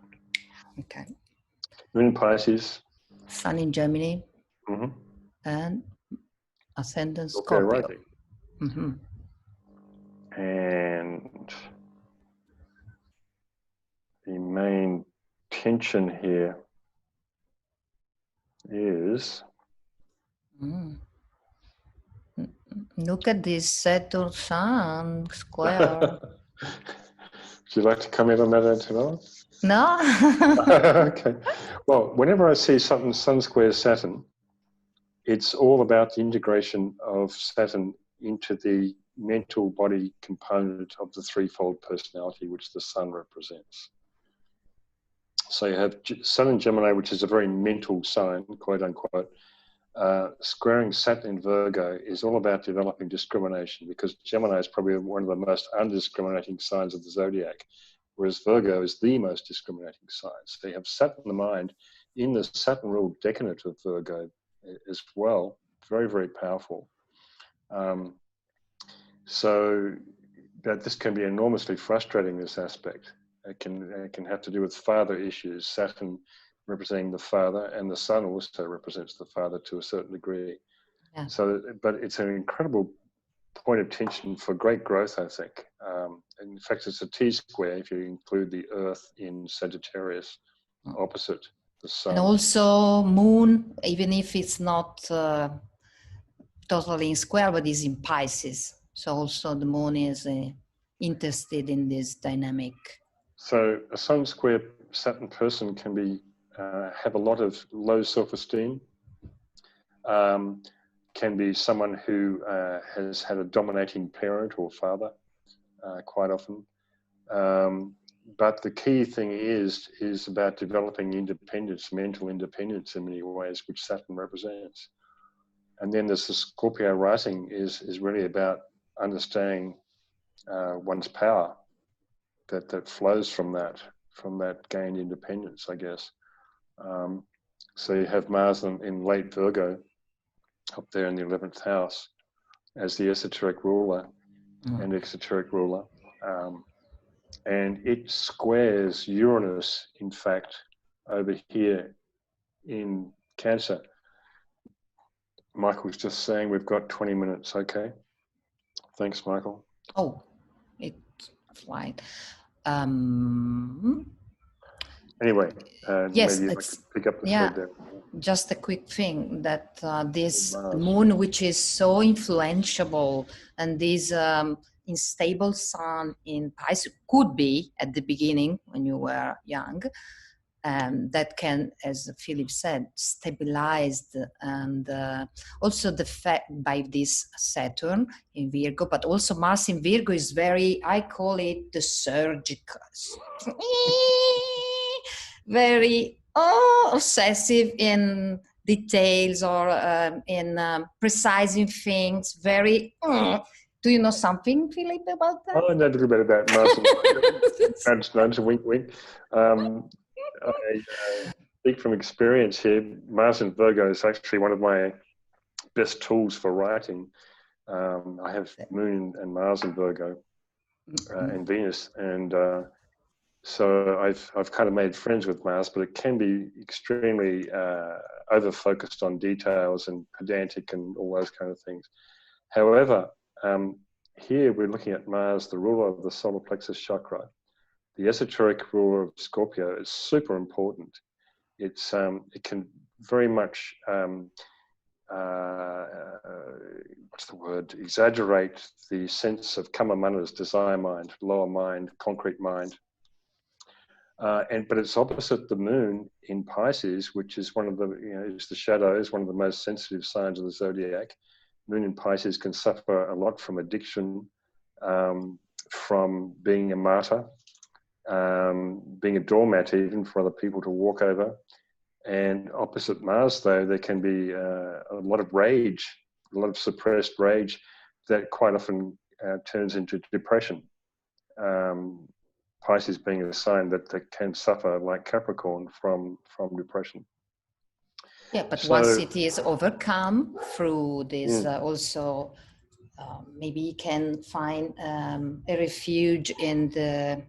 Okay. Moon in Pisces. Sun in Gemini. And ascendant Scorpio Scorpio. rising. And the main tension here is look at this Saturn Sun square. Would you like to comment on that, Antonella? No. Okay. Well, whenever I see something Sun square Saturn, it's all about the integration of Saturn into the mental body component of the threefold personality which the Sun represents. So you have Sun in Gemini, which is a very mental sign, quote unquote. Squaring Saturn in Virgo is all about developing discrimination, because Gemini is probably one of the most undiscriminating signs of the zodiac, whereas Virgo is the most discriminating sign. So you have Saturn in the mind in the Saturn-ruled decadent of Virgo as well. Very, very powerful. So that this can be enormously frustrating, this aspect. It can have to do with father issues, Saturn representing the father, and the Sun also represents the father to a certain degree. Yeah. So, but it's an incredible point of tension for great growth, I think. In fact, it's a T-square if you include the Earth in Sagittarius, opposite the Sun. And also Moon, even if it's not totally in square, but is in Pisces. So also the Moon is interested in this dynamic. So a Sun square Saturn person can be have a lot of low self-esteem, can be someone who has had a dominating parent or father quite often. but the key thing is about developing independence, mental independence in many ways, which Saturn represents. And then there's the Scorpio rising is really about understanding one's power that flows from that gained independence, I guess. So you have Mars in late Virgo up there in the 11th house as the esoteric ruler and exoteric ruler. And it squares Uranus, in fact, over here in Cancer. Michael's just saying we've got 20 minutes. Okay. Thanks, Michael. Oh, it's flight. Anyway, yes, maybe I could pick up the thread there. Just a quick thing that this moon, which is so influential, and this unstable sun in Pisces could be at the beginning when you were young, that can, as Philip said, stabilize and also the fact by this Saturn in Virgo, but also Mars in Virgo is very, I call it the surgical, very obsessive in details or in precising things, very do you know something, Philip, about that? Oh, I know a little bit about Mars. Nudge, wink, wink. I speak from experience here. Mars in Virgo is actually one of my best tools for writing. I have Moon and Mars in Virgo and Venus, and so I've kind of made friends with Mars, but it can be extremely over-focused on details and pedantic and all those kind of things. However, here we're looking at Mars, the ruler of the solar plexus chakra. The esoteric ruler of Scorpio is super important. It's it can very much what's the word? Exaggerate the sense of kama manas, desire mind, lower mind, concrete mind. But it's opposite the moon in Pisces, which is one of the, is the shadow, is one of the most sensitive signs of the zodiac. Moon in Pisces can suffer a lot from addiction, from being a martyr, being a doormat even for other people to walk over. And opposite Mars, though, there can be a lot of rage, a lot of suppressed rage that quite often turns into depression. Pisces being a sign that can suffer, like Capricorn, from depression. Yeah, but so, once it is overcome through this, also maybe you can find a refuge in the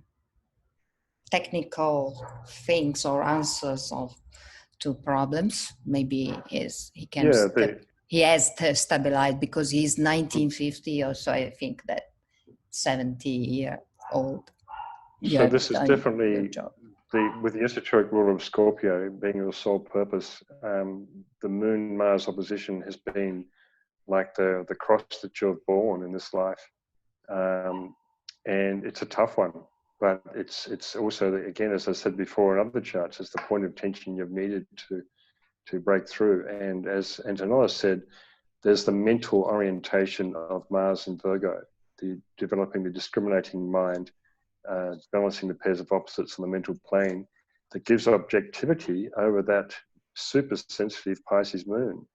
technical things or answers to problems. Maybe he can. Yeah, he has stabilized because he's 1950 or so. I think that 70-year-old. So this is definitely with the esoteric ruler of Scorpio being your sole purpose. The Moon-Mars opposition has been like the cross that you've borne in this life, and it's a tough one. But it's also, again, as I said before in other charts, it's the point of tension you've needed to break through. And as Antonella said, there's the mental orientation of Mars in Virgo, developing the discriminating mind. Balancing the pairs of opposites on the mental plane that gives objectivity over that super sensitive Pisces moon.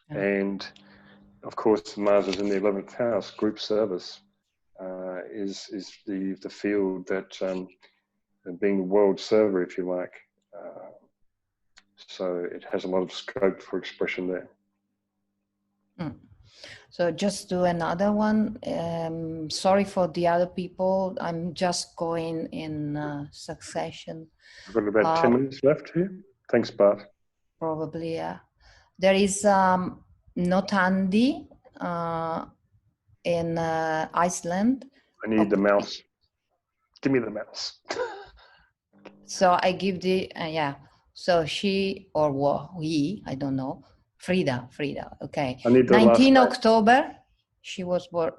And of course, Mars is in the 11th house. Group service is the field that being the world server, if you like. So it has a lot of scope for expression there. So just do another one. Sorry for the other people. I'm just going in succession. We've got about 10 minutes left here. Thanks, Bart. Probably, yeah. There is Notandi in Iceland. I need the mouse. Give me the mouse. So I give the, yeah. So she or he, I don't know. Frida, okay. 19 October, she was born,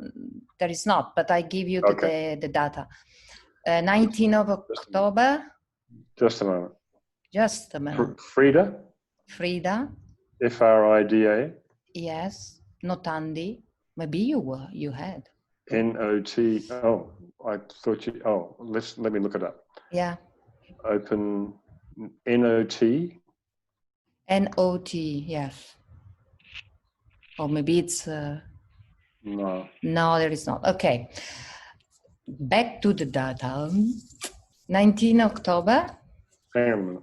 there is not, but I give you the data. 19 of October. Just a moment. Just a minute. Frida? Frida. Yes. Yes, Notandi. Maybe you had. N-O-T. Oh, I thought you. Oh, let me look it up. Yeah. Open N-O-T. N-O-T. Yes. Or maybe it's. No. No, there is not. Okay. Back to the data. 19 October. Hang on a minute.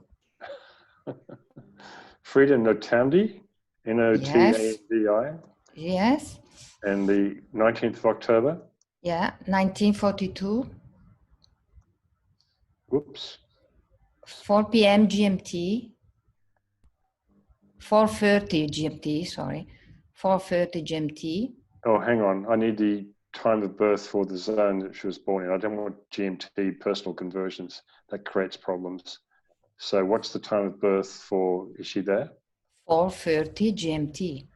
Frida Notandi, N-O-T-A-D-I. Yes. And the 19th of October. Yeah, 1942. Whoops. 4 p.m. GMT. 4:30 GMT, sorry. 4:30 GMT. Oh, hang on. I need the time of birth for the zone that she was born in. I don't want GMT personal conversions. That creates problems. So what's the time of birth for, is she there? 4:30 GMT.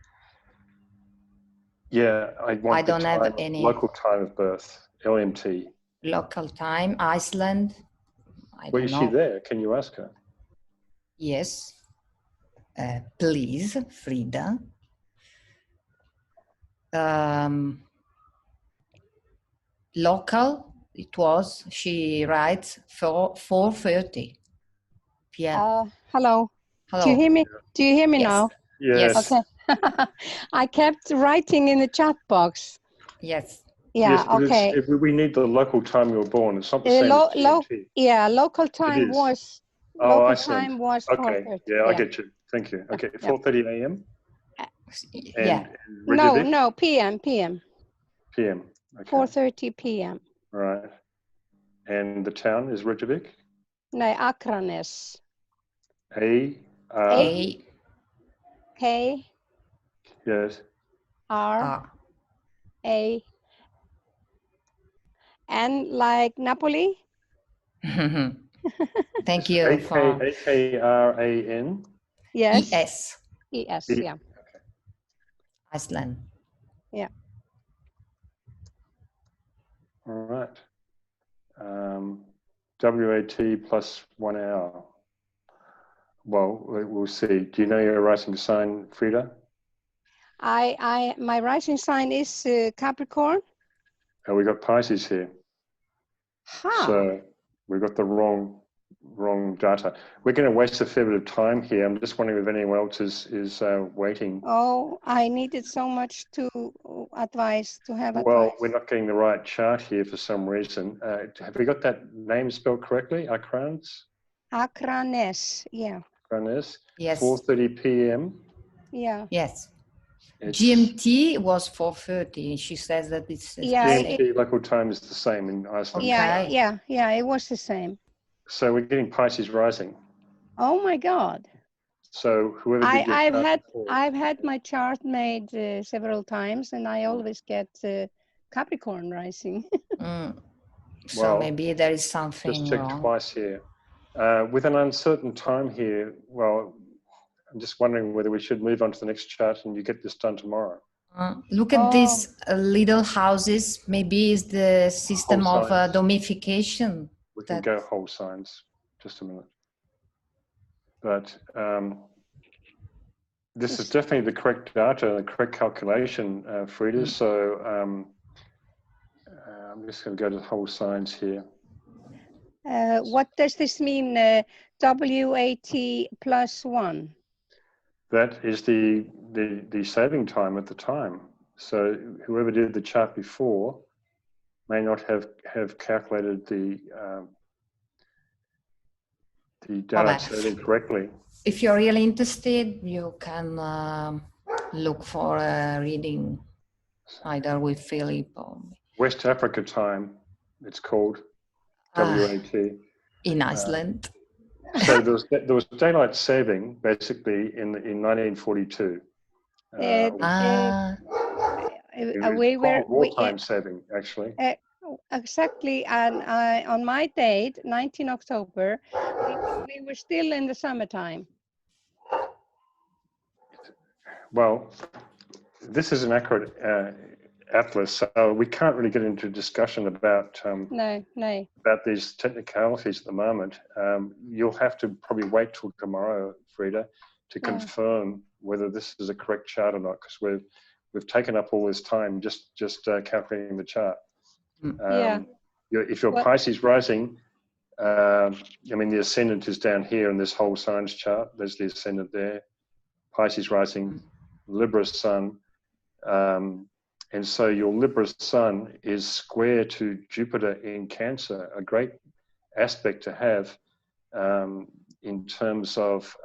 Yeah, I want I don't have any local time of birth, LMT. Local time, Iceland. Well, is she there? Can you ask her? Yes. Please, Frida. Local, it was, she writes, 4:30 p.m. Hello. Hello. Do you hear me? Do you hear me Yes. now? Yes. Okay. I kept writing in the chat box. Yes. Yeah, yes, but okay. we need the local time you were born. It's not the same as GMT. Yeah, local time was. Local time was 4:30. Yeah, I get you. Thank you. Okay, 4:30 a.m. Yeah. No, PM. PM. Okay. 4:30 p.m. Right. And the town is Reykjavik? No, Akranes. A. K. Yes. R. A. N like Napoli. Thank you. A-K-R-A-N? Yes. E-S. E-S, yeah. Okay. Iceland. Yeah. All right. WAT plus 1 hour. Well, we'll see. Do you know your rising sign, Frida? My rising sign is Capricorn. And we got Pisces here. Huh. So we got the wrong data. We're going to waste a fair bit of time here. I'm just wondering if anyone else is waiting. Oh, I needed so much to advise, to have advice. Well, we're not getting the right chart here for some reason. Have we got that name spelled correctly? Akranes? Akranes, yeah. Akranes? Yes. 4:30 p.m. Yeah. Yes. GMT was 4:30. She says that it's GMT local time is the same in Iceland. Yeah, it was the same. So we're getting Pisces rising. Oh my God. So whoever did I've had my chart made several times, and I always get Capricorn rising. So maybe there is something just check wrong. Twice here. With an uncertain time here, well, I'm just wondering whether we should move on to the next chart and you get this done tomorrow. Look at these little houses. Maybe it's the system of domification. We can go whole signs. Just a minute. But this is definitely the correct data, the correct calculation, Frida. So I'm just going to go to whole signs here. What does this mean, WAT plus 1? That is the saving time at the time. So whoever did the chart before may not have calculated the daylight saving correctly. If you're really interested, you can look for a reading either with Philip or West Africa time, it's called WAT. in Iceland. So there was daylight saving basically in 1942. Wartime saving actually. Exactly, and on my date, 19 October, we were still in the summertime. Well, this is an accurate atlas, so we can't really get into a discussion about about these technicalities at the moment. You'll have to probably wait till tomorrow, Frida, to confirm whether this is a correct chart or not, because we've taken up all this time just calculating the chart. Yeah. If you're Pisces rising, I mean, the ascendant is down here in this whole signs chart. There's the ascendant there. Pisces rising, Libra sun. And so your Libra sun is square to Jupiter in Cancer, a great aspect to have in terms of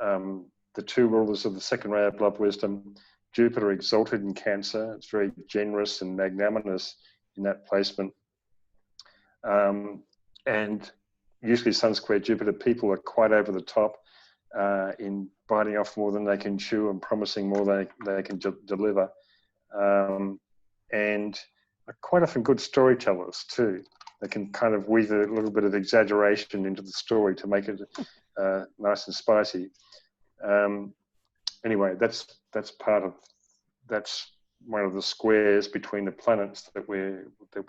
the two rulers of the second ray of love wisdom. Jupiter exalted in Cancer. It's very generous and magnanimous in that placement. And usually Sun square Jupiter people are quite over the top in biting off more than they can chew and promising more than they can deliver. And are quite often good storytellers too. They can kind of weave a little bit of exaggeration into the story to make it nice and spicy. Anyway, that's one of the squares between the planets that we're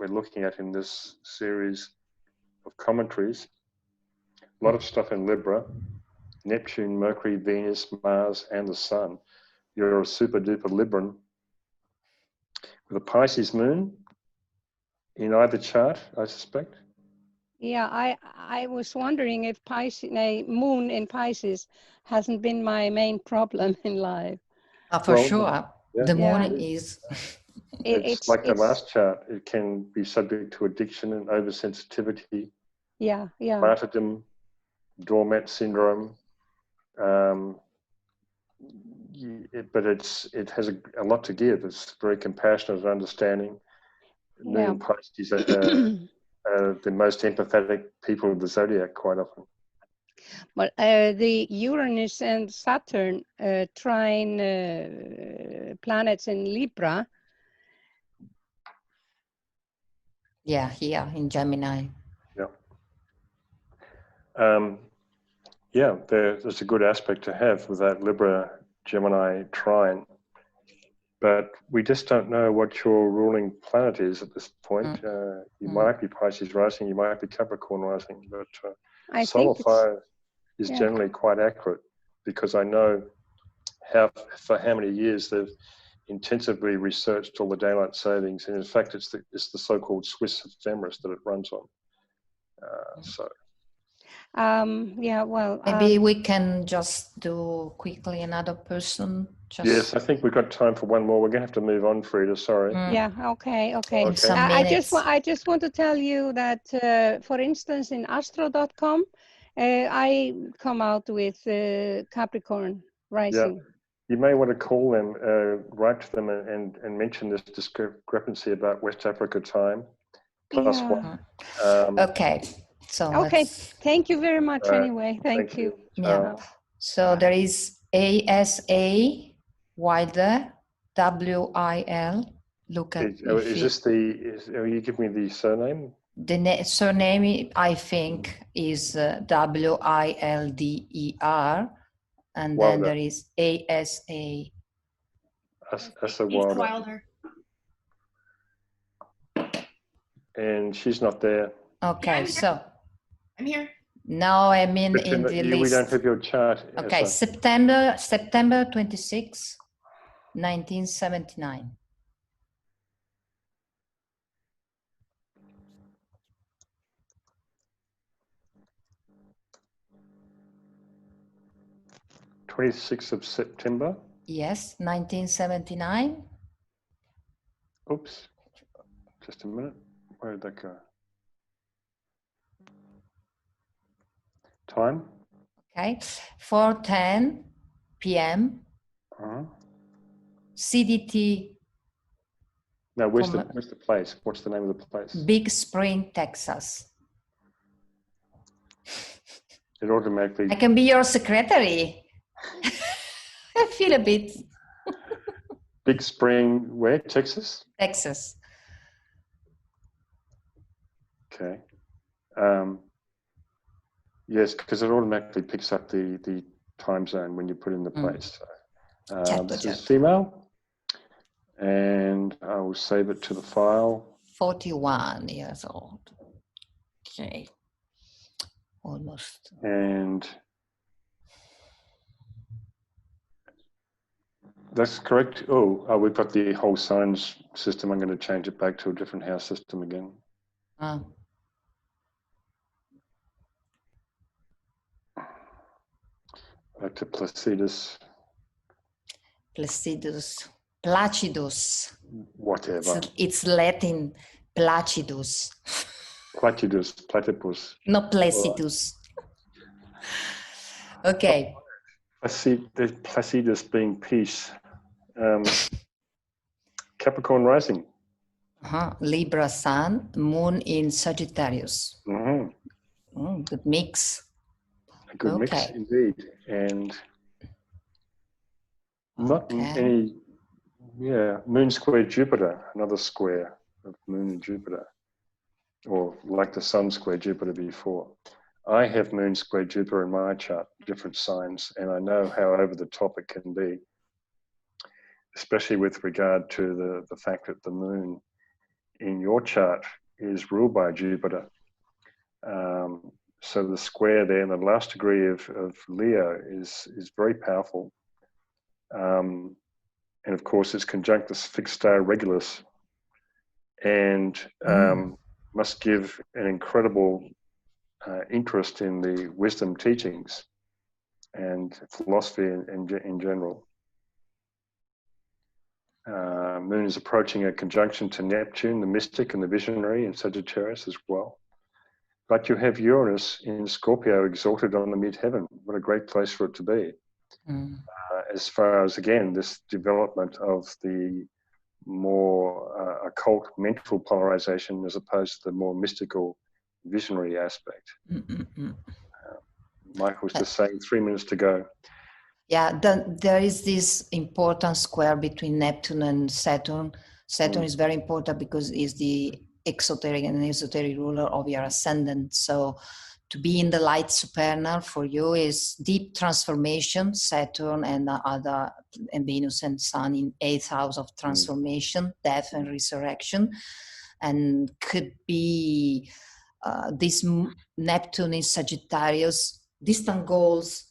looking at in this series of commentaries. A lot of stuff in Libra: Neptune, Mercury, Venus, Mars, and the Sun. You're a super duper Libran with a Pisces moon in either chart, I suspect. Yeah, I was wondering if Pisces, moon in Pisces hasn't been my main problem in life. For sure. Yeah. The moon is. It's like the last chart. It can be subject to addiction and oversensitivity. Yeah. Martyrdom, doormat syndrome. But it has a lot to give. It's very compassionate and understanding. Moon in Pisces are the most empathetic people of the zodiac quite often. But the Uranus and Saturn trine planets in Libra. Yeah, here in Gemini. Yeah. There's a good aspect to have with that Libra Gemini trine. But we just don't know what your ruling planet is at this point. You might be Pisces rising, you might be Capricorn rising, but solar fire is generally quite accurate, because I know for how many years they've intensively researched all the daylight savings, and in fact it's the so-called Swiss ephemeris that it runs on. Maybe we can just do quickly another person. Yes, I think we've got time for one more. We're going to have to move on, Frida. Sorry. Yeah. Okay. Some I just want to tell you that, for instance, in astro.com, I come out with Capricorn rising. Yeah. You may want to call them, write to them, and mention this discrepancy about West Africa time +1. Okay. So thank you very much. Anyway, thank you. Yeah. So there is ASA Wilder, WIL. Look at. You give me the surname? The surname, I think, is WILDER, and Wilder. then there is ASA. Asa Wilder. And she's not there. Okay, so. I'm here. Now I'm in the list. We don't have your chart. Okay, September 26, 1979. September. Yes, 1979. Oops, just a minute. Where did that go? Time? Okay, 4:10 p.m. CDT. No, where's the place? What's the name of the place? Big Spring, Texas. It automatically. I can be your secretary. I feel a bit. Big Spring, where? Texas? Texas. Okay. Yes, because it automatically picks up the time zone when you put in the place. So, this is female, and I will save it to the file. 41 years old. Okay. Almost. And that's correct. Oh, we've got the whole signs system. I'm going to change it back to a different house system again. Back to Placidus. Placidus. Whatever. It's Latin, placidus. Placidus, platypus. Not placidus. Okay. Placidus being peace. Capricorn rising. Libra sun, moon in Sagittarius. Good mix. A good mix indeed. And not any, moon square Jupiter, another square of moon and Jupiter, or like the sun square Jupiter before. I have moon square Jupiter in my chart, different signs, and I know how over the top it can be, especially with regard to the fact that the moon in your chart is ruled by Jupiter. So the square there in the last degree of Leo is very powerful. And of course, it's conjunct this fixed star Regulus, and must give an incredible interest in the wisdom teachings and philosophy in general. Moon is approaching a conjunction to Neptune, the mystic and the visionary in Sagittarius as well. But you have Uranus in Scorpio exalted on the mid-heaven. What a great place for it to be. As far as, again, this development of the more occult mental polarization as opposed to the more mystical visionary aspect. Michael was just saying 3 minutes to go. Yeah, there is this important square between Neptune and Saturn. Saturn is very important because it's the exoteric and esoteric ruler of your ascendant. So to be in the light supernal for you is deep transformation. Saturn and Venus and Sun in 8th house of transformation, death and resurrection, and could be this Neptune in Sagittarius, distant goals,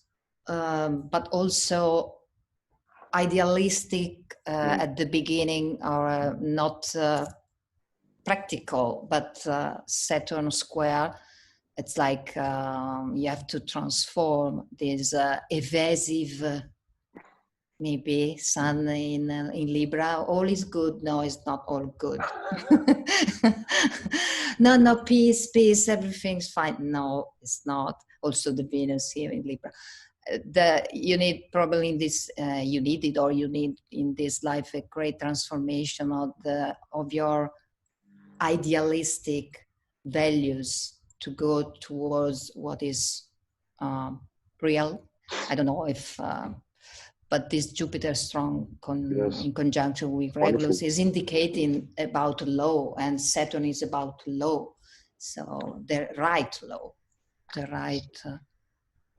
but also idealistic at the beginning, or not practical, but Saturn square. It's like you have to transform this evasive, maybe Sun in Libra. All is good. No, it's not all good. No, peace, everything's fine. No, it's not. Also the Venus here in Libra. You need probably in this, you need in this life a great transformation of your idealistic values to go towards what is real. I don't know if, but this Jupiter strong in conjunction with Regulus is indicating about law, and Saturn is about law. So the right law, the right.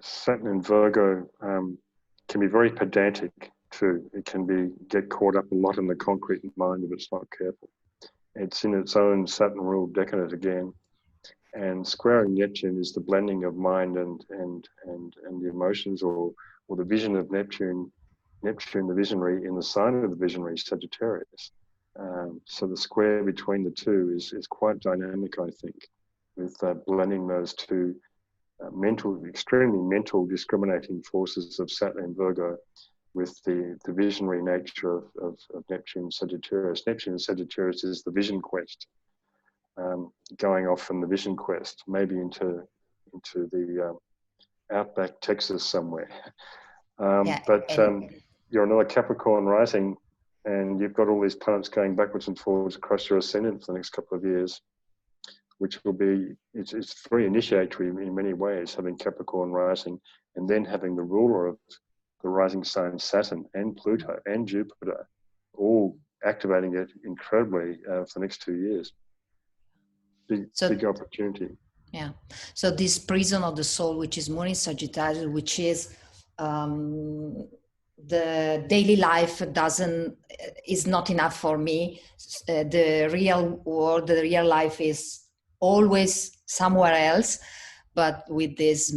Saturn in Virgo can be very pedantic too. It can get caught up a lot in the concrete mind if it's not careful. It's in its own Saturn-ruled decadent again, and squaring Neptune is the blending of mind and the emotions, or the vision of Neptune, the visionary, in the sign of the visionary, Sagittarius. So the square between the two is quite dynamic, I think, with blending those two extremely mental discriminating forces of Saturn and Virgo with the visionary nature of Neptune and Sagittarius. Neptune and Sagittarius is the vision quest, going off from the vision quest, maybe into the outback Texas somewhere. But you're another Capricorn rising, and you've got all these planets going backwards and forwards across your ascendant for the next couple of years, which will be, it's very initiatory in many ways, having Capricorn rising and then having the ruler of the rising sign Saturn and Pluto and Jupiter all activating it incredibly for the next 2 years. Big opportunity. Yeah. So this prison of the soul, which is more in Sagittarius, which is the daily life is not enough for me. The real world, the real life is always somewhere else. But with this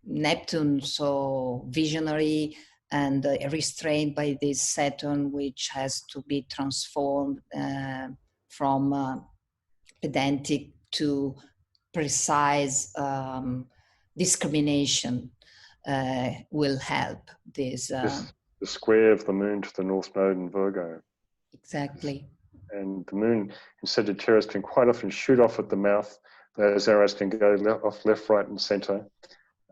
Neptune, so visionary, and restrained by this Saturn, which has to be transformed from pedantic to precise discrimination, will help this. The square of the moon to the North Node in Virgo. Exactly. And the moon in Sagittarius can quite often shoot off at the mouth. Those arrows can go off left, right, and center.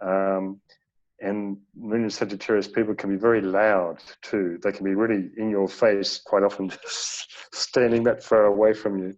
And moon in Sagittarius people can be very loud too. They can be really in your face, quite often just standing that far away from you.